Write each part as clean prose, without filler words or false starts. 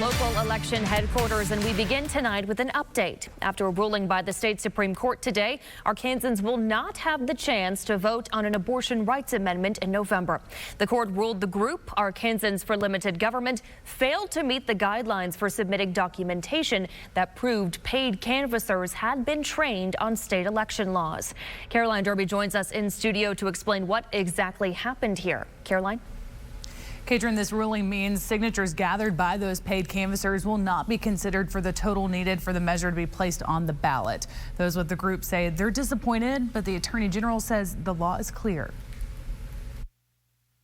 local election headquarters, and we begin tonight with an update. After a ruling by the state Supreme Court today, Arkansans will not have the chance to vote on an abortion rights amendment in November. The court ruled the group, Arkansans for Limited Government, failed to meet the guidelines for submitting documentation that proved paid canvassers had been trained on state election laws. Caroline Derby joins us in studio to explain what exactly happened here. Caroline? Katrin, this ruling means signatures gathered by those paid canvassers will not be considered for the total needed for the measure to be placed on the ballot. Those with the group say they're disappointed, but the Attorney General says the law is clear.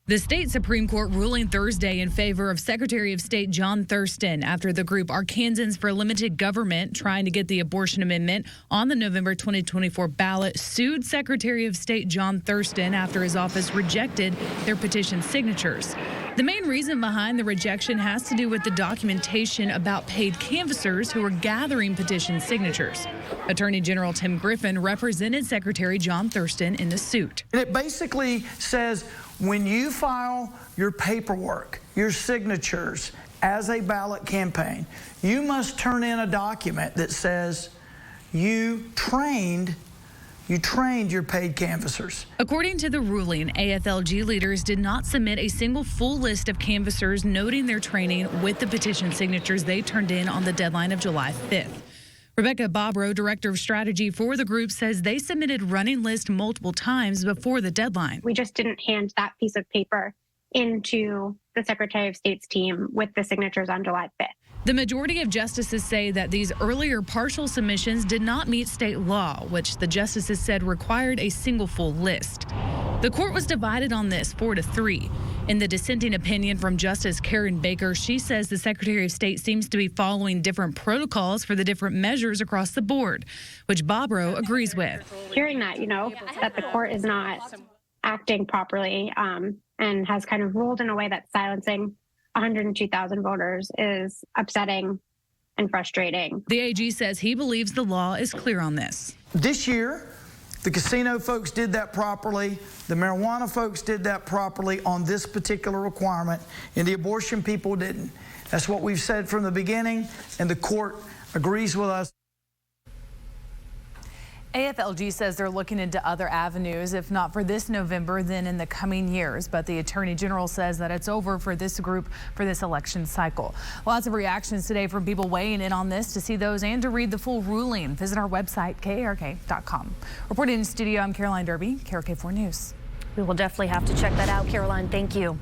The state Supreme Court ruling Thursday in favor of Secretary of State John Thurston after the group Arkansans for Limited Government, trying to get the abortion amendment on the November 2024 ballot, sued Secretary of State John Thurston after his office rejected their petition signatures. The main reason behind the rejection has to do with the documentation about paid canvassers who were gathering petition signatures. Attorney General Tim Griffin represented Secretary John Thurston in the suit. And it basically says when you file your paperwork, your signatures as a ballot campaign, you must turn in a document that says you trained your paid canvassers. According to the ruling, AFLG leaders did not submit a single full list of canvassers noting their training with the petition signatures they turned in on the deadline of July 5th. Rebecca Bobrow, director of strategy for the group, says they submitted running lists multiple times before the deadline. We just didn't hand that piece of paper into the Secretary of State's team with the signatures on July 5th. The majority of justices say that these earlier partial submissions did not meet state law, which the justices said required a single full list. The court was divided on this 4-3. In the dissenting opinion from Justice Karen Baker, she says the Secretary of State seems to be following different protocols for the different measures across the board, which Bobrow agrees with. Hearing that, that the court is not acting properly and has kind of ruled in a way that's silencing 102,000 voters is upsetting and frustrating. The AG says he believes the law is clear on this. This year, the casino folks did that properly. The marijuana folks did that properly on this particular requirement, and the abortion people didn't. That's what we've said from the beginning, and the court agrees with us. AFLG says they're looking into other avenues, if not for this November, then in the coming years. But the Attorney General says that it's over for this group for this election cycle. Lots of reactions today from people weighing in on this. To see those and to read the full ruling, visit our website, KARK.com. Reporting in studio, I'm Caroline Derby, KARK 4 News. We will definitely have to check that out, Caroline. Thank you.